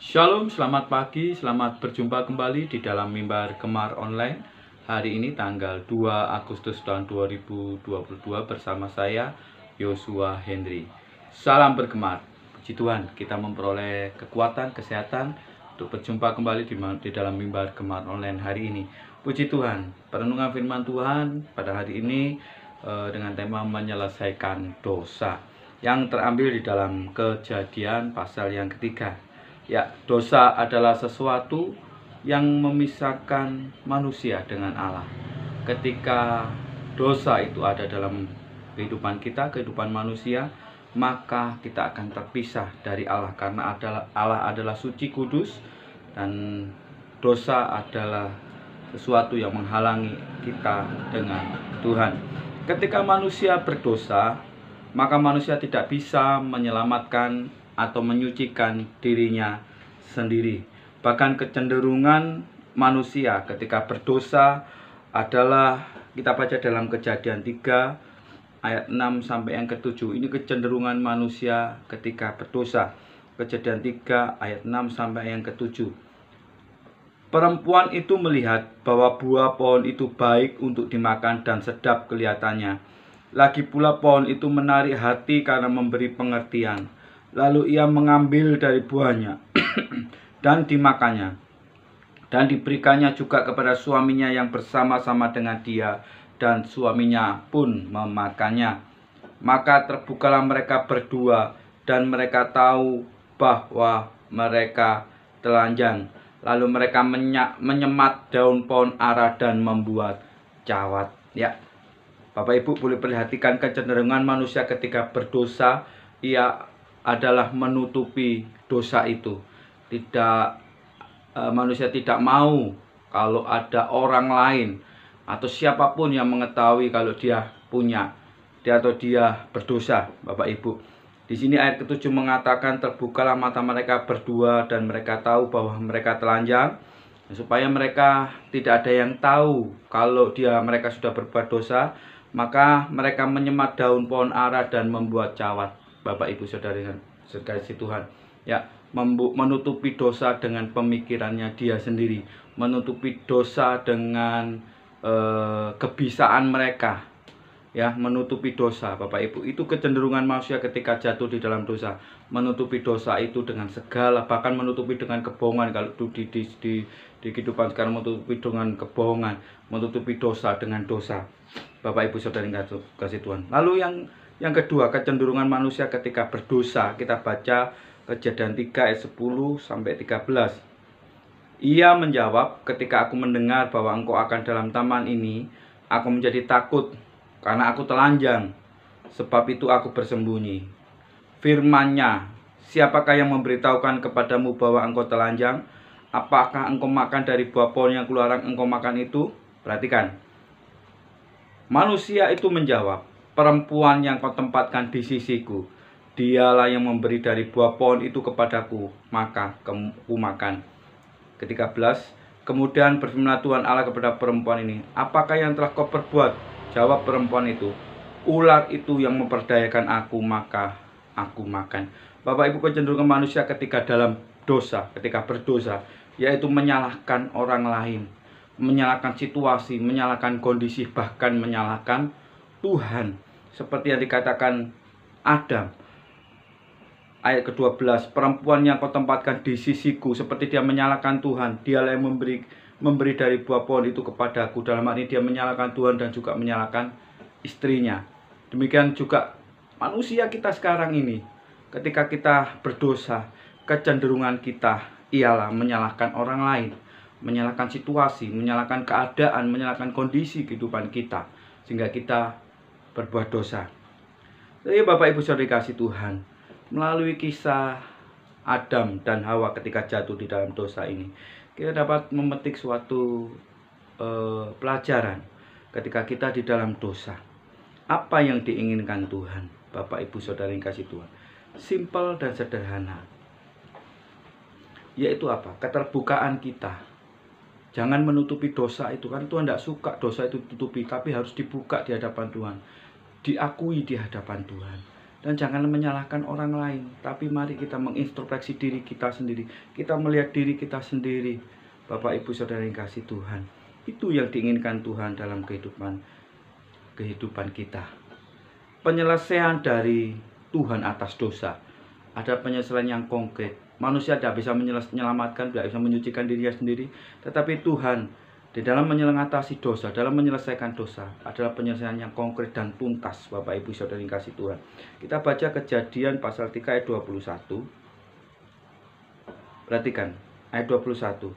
Shalom, selamat pagi, selamat berjumpa kembali di dalam mimbar Gemar Online. Hari ini tanggal 2 Agustus tahun 2022 bersama saya, Yosua Henry. Salam bergemar. Puji Tuhan, kita memperoleh kekuatan, kesehatan untuk berjumpa kembali di dalam mimbar Gemar Online hari ini. Puji Tuhan, perenungan firman Tuhan pada hari ini dengan tema menyelesaikan dosa yang terambil di dalam Kejadian pasal yang ketiga. Ya, dosa adalah sesuatu yang memisahkan manusia dengan Allah. Ketika dosa itu ada dalam kehidupan kita, kehidupan manusia, maka kita akan terpisah dari Allah karena Allah adalah suci kudus dan dosa adalah sesuatu yang menghalangi kita dengan Tuhan. Ketika manusia berdosa, maka manusia tidak bisa menyelamatkan atau menyucikan dirinya sendiri. Bahkan kecenderungan manusia ketika berdosa adalah, kita baca dalam Kejadian 3 ayat 6 sampai yang ke-7. Ini kecenderungan manusia ketika berdosa. Kejadian 3 ayat 6 sampai yang ke-7. Perempuan itu melihat bahwa buah pohon itu baik untuk dimakan dan sedap kelihatannya. Lagi pula pohon itu menarik hati karena memberi pengertian. Lalu ia mengambil dari buahnya dan dimakannya. Dan diberikannya juga kepada suaminya yang bersama-sama dengan dia, dan suaminya pun memakannya. Maka terbukalah mereka berdua, dan mereka tahu bahwa mereka telanjang. Lalu mereka menyemat daun pohon ara dan membuat cawat. Ya, Bapak Ibu boleh perhatikan kecenderungan manusia ketika berdosa, ia adalah menutupi dosa itu. Manusia tidak mau kalau ada orang lain atau siapapun yang mengetahui kalau dia atau dia berdosa, Bapak Ibu. Di sini ayat ke-7 mengatakan terbukalah mata mereka berdua dan mereka tahu bahwa mereka telanjang, supaya mereka tidak ada yang tahu kalau mereka sudah berbuat dosa. Maka mereka menyemat daun pohon ara dan membuat cawat. Bapak Ibu Saudari sekalian Tuhan, ya, menutupi dosa dengan pemikirannya dia sendiri, menutupi dosa dengan kebisaan mereka, ya, menutupi dosa. Bapak Ibu, itu kecenderungan manusia ketika jatuh di dalam dosa, menutupi dosa itu dengan segala, bahkan menutupi dengan kebohongan. Kalau di kehidupan sekarang, menutupi dengan kebohongan, menutupi dosa dengan dosa. Bapak Ibu Saudari kasih Tuhan. Lalu yang kedua, kecenderungan manusia ketika berdosa, kita baca Kejadian 3 ayat 10 sampai 13. Ia menjawab, ketika aku mendengar bahwa engkau akan dalam taman ini, aku menjadi takut karena aku telanjang, sebab itu aku bersembunyi. Firman-Nya, siapakah yang memberitahukan kepadamu bahwa engkau telanjang? Apakah engkau makan dari buah pohon yang kularang engkau makan itu? Perhatikan. Manusia itu menjawab, perempuan yang kau tempatkan di sisiku, dialah yang memberi dari buah pohon itu kepadaku, maka ku makan. Ke-13, kemudian berfirmanlah Tuhan Allah kepada perempuan ini, apakah yang telah kau perbuat? Jawab perempuan itu, ular itu yang memperdayakan aku, maka aku makan. Bapak Ibu, kecenderungan manusia ketika dalam dosa, ketika berdosa, yaitu menyalahkan orang lain, menyalahkan situasi, menyalahkan kondisi, bahkan menyalahkan Tuhan. Seperti yang dikatakan Adam, ayat ke-12, perempuan yang kau tempatkan di sisiku, seperti dia menyalahkan Tuhan. Dialah yang memberi dari buah pohon itu kepadaku. Dalam hal ini dia menyalahkan Tuhan dan juga menyalahkan istrinya. Demikian juga manusia kita sekarang ini, ketika kita berdosa, kecenderungan kita ialah menyalahkan orang lain, menyalahkan situasi, menyalahkan keadaan, menyalahkan kondisi kehidupan kita, sehingga kita berbuat dosa. Jadi Bapak Ibu Saudara kasih Tuhan, melalui kisah Adam dan Hawa ketika jatuh di dalam dosa ini, kita dapat memetik suatu pelajaran ketika kita di dalam dosa. Apa yang diinginkan Tuhan, Bapak Ibu Saudara yang kasih Tuhan? Simple dan sederhana. Yaitu apa? Keterbukaan kita. Jangan menutupi dosa itu, kan Tuhan tidak suka dosa itu ditutupi, tapi harus dibuka di hadapan Tuhan, diakui di hadapan Tuhan. Dan jangan menyalahkan orang lain, tapi mari kita mengintrospeksi diri kita sendiri. Kita melihat diri kita sendiri. Bapak Ibu Saudara yang kasih Tuhan, itu yang diinginkan Tuhan dalam kehidupan kita. Penyelesaian dari Tuhan atas dosa. Ada penyelesaian yang konkret. Manusia tidak bisa menyelamatkan, tidak bisa menyucikan dirinya sendiri. Tetapi Tuhan di dalam mengatasi dosa, dalam menyelesaikan dosa adalah penyelesaian yang konkret dan tuntas. Bapak Ibu Saudara yang kasih Tuhan, kita baca Kejadian pasal 3 ayat 21. Perhatikan ayat 21.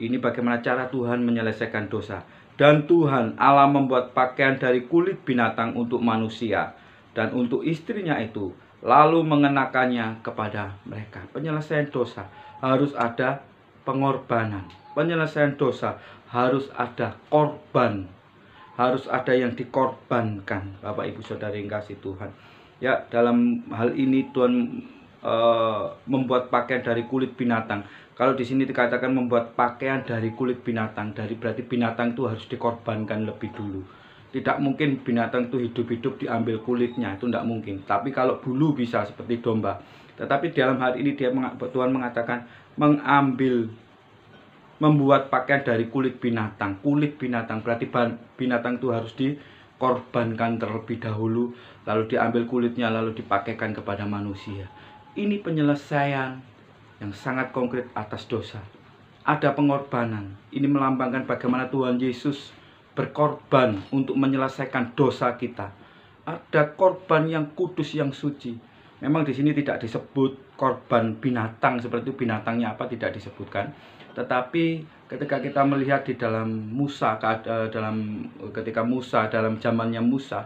Ini bagaimana cara Tuhan menyelesaikan dosa. Dan Tuhan Allah membuat pakaian dari kulit binatang untuk manusia dan untuk istrinya itu, lalu mengenakannya kepada mereka. Penyelesaian dosa harus ada pengorbanan. Penyelesaian dosa harus ada korban. Harus ada yang dikorbankan. Bapak Ibu Saudara yang kasih Tuhan. Ya, dalam hal ini Tuhan membuat pakaian dari kulit binatang. Kalau di sini dikatakan membuat pakaian dari kulit binatang, berarti binatang itu harus dikorbankan lebih dulu. Tidak mungkin binatang itu hidup-hidup diambil kulitnya, itu tidak mungkin. Tapi kalau bulu bisa seperti domba. Tetapi dalam hal ini Tuhan mengatakan membuat pakaian dari kulit binatang. Kulit binatang berarti binatang itu harus dikorbankan terlebih dahulu, lalu diambil kulitnya, lalu dipakaikan kepada manusia. Ini penyelesaian yang sangat konkret atas dosa. Ada pengorbanan. Ini melambangkan bagaimana Tuhan Yesus berkorban untuk menyelesaikan dosa kita. Ada korban yang kudus, yang suci. Memang di sini tidak disebut korban binatang, seperti binatangnya apa tidak disebutkan. Tetapi ketika kita melihat di dalam ketika Musa dalam zamannya Musa,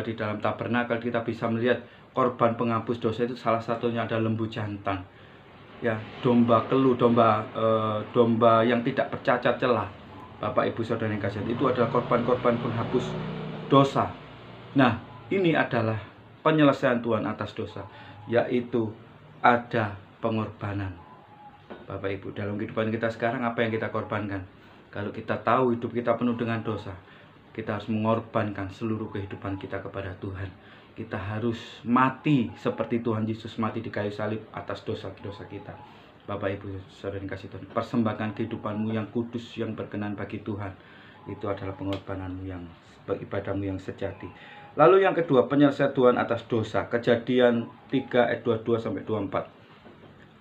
di dalam tabernakel kita bisa melihat korban penghapus dosa itu salah satunya ada lembu jantan. Ya, domba keluh, domba yang tidak bercacat celah. Bapak Ibu Saudara yang kasih, itu adalah korban-korban penghapus dosa. Nah, ini adalah penyelesaian Tuhan atas dosa, yaitu ada pengorbanan. Bapak Ibu, dalam kehidupan kita sekarang apa yang kita korbankan? Kalau kita tahu hidup kita penuh dengan dosa, kita harus mengorbankan seluruh kehidupan kita kepada Tuhan. Kita harus mati seperti Tuhan Yesus mati di kayu salib atas dosa-dosa kita. Bapak Ibu Saudara yang kasih Tuhan, persembahkan kehidupanmu yang kudus, yang berkenan bagi Tuhan. Itu adalah pengorbananmu yang ibadahmu yang sejati. Lalu yang kedua, penyelesaian Tuhan atas dosa. Kejadian 3 ayat 22-24.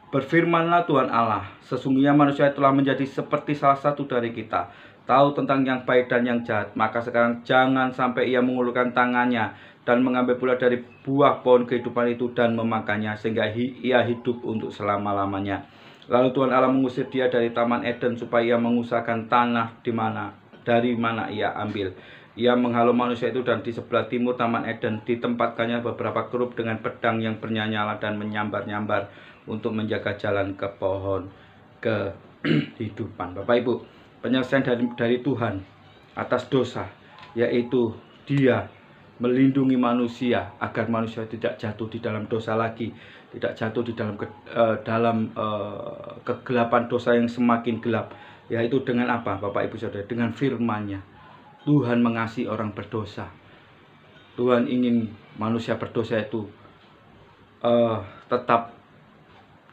Berfirmanlah Tuhan Allah, sesungguhnya manusia telah menjadi seperti salah satu dari kita, tahu tentang yang baik dan yang jahat. Maka sekarang jangan sampai ia mengulurkan tangannya dan mengambil pula dari buah pohon kehidupan itu dan memakannya, sehingga ia hidup untuk selama-lamanya. Lalu Tuhan Allah mengusir dia dari Taman Eden supaya ia mengusahakan tanah dari mana ia ambil. Ia menghalau manusia itu, dan di sebelah timur Taman Eden ditempatkannya beberapa kerup dengan pedang yang bernyala dan menyambar-nyambar untuk menjaga jalan ke pohon kehidupan. Bapak Ibu, penyelesaian dari Tuhan atas dosa, yaitu Dia melindungi manusia agar manusia tidak jatuh di dalam dosa lagi, tidak jatuh di dalam kegelapan dosa yang semakin gelap. Yaitu dengan apa, Bapak Ibu Saudara? Dengan firman-Nya. Tuhan mengasihi orang berdosa. Tuhan ingin manusia berdosa itu tetap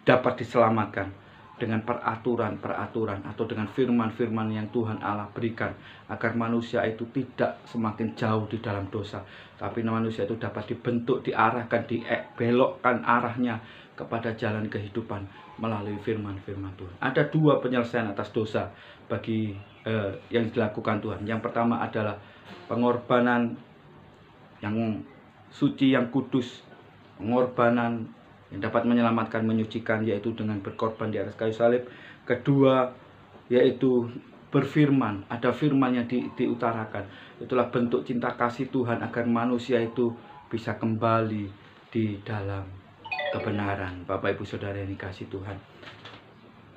dapat diselamatkan dengan peraturan atau dengan firman-firman yang Tuhan Allah berikan, agar manusia itu tidak semakin jauh di dalam dosa, tapi manusia itu dapat dibentuk, diarahkan, dibelokkan arahnya kepada jalan kehidupan melalui firman-firman Tuhan. Ada dua penyelesaian atas dosa bagi yang dilakukan Tuhan. Yang pertama adalah pengorbanan yang suci, yang kudus, pengorbanan yang dapat menyelamatkan, menyucikan, yaitu dengan berkorban di atas kayu salib. Kedua, yaitu berfirman, ada firman yang diutarakan. Itulah bentuk cinta kasih Tuhan agar manusia itu bisa kembali di dalam kebenaran. Bapak Ibu Saudara yang dikasihi Tuhan,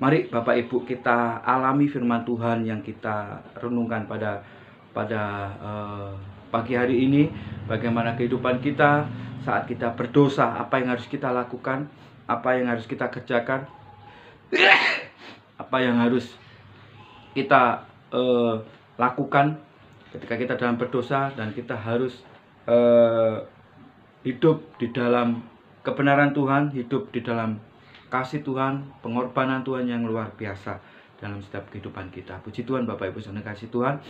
mari Bapak Ibu kita alami firman Tuhan yang kita renungkan pada pagi hari ini. Bagaimana kehidupan kita saat kita berdosa, apa yang harus kita lakukan, apa yang harus kita kerjakan, apa yang harus kita lakukan ketika kita dalam berdosa, dan kita harus hidup di dalam kebenaran Tuhan, hidup di dalam kasih Tuhan, pengorbanan Tuhan yang luar biasa dalam setiap kehidupan kita. Puji Tuhan Bapak Ibu saudara kasih Tuhan.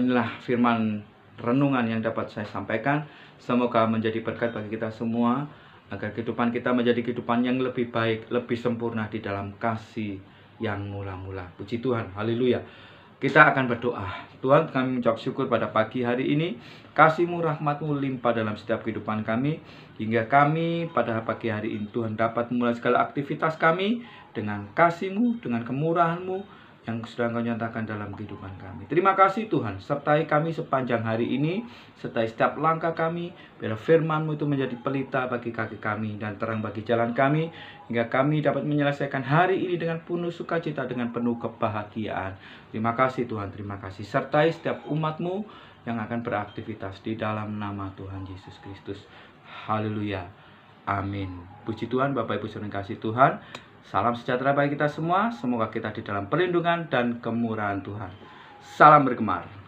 Inilah firman renungan yang dapat saya sampaikan. Semoga menjadi berkat bagi kita semua, agar kehidupan kita menjadi kehidupan yang lebih baik, lebih sempurna di dalam kasih yang mula-mula. Puji Tuhan, haleluya. Kita akan berdoa. Tuhan, kami mengucap syukur pada pagi hari ini. Kasih-Mu, rahmat-Mu limpah dalam setiap kehidupan kami, hingga kami pada pagi hari ini Tuhan dapat memulai segala aktivitas kami dengan kasih-Mu, dengan kemurahan-Mu yang sudah Engkau nyatakan dalam kehidupan kami. Terima kasih Tuhan, sertai kami sepanjang hari ini, sertai setiap langkah kami, biar firman-Mu itu menjadi pelita bagi kaki kami dan terang bagi jalan kami, hingga kami dapat menyelesaikan hari ini dengan penuh sukacita, dengan penuh kebahagiaan. Terima kasih Tuhan, terima kasih. Sertai setiap umat-Mu yang akan beraktivitas di dalam nama Tuhan Yesus Kristus. Haleluya. Amin. Puji Tuhan, Bapak Ibu saudara kasih Tuhan. Salam sejahtera bagi kita semua. Semoga kita di dalam perlindungan dan kemurahan Tuhan. Salam bergemar.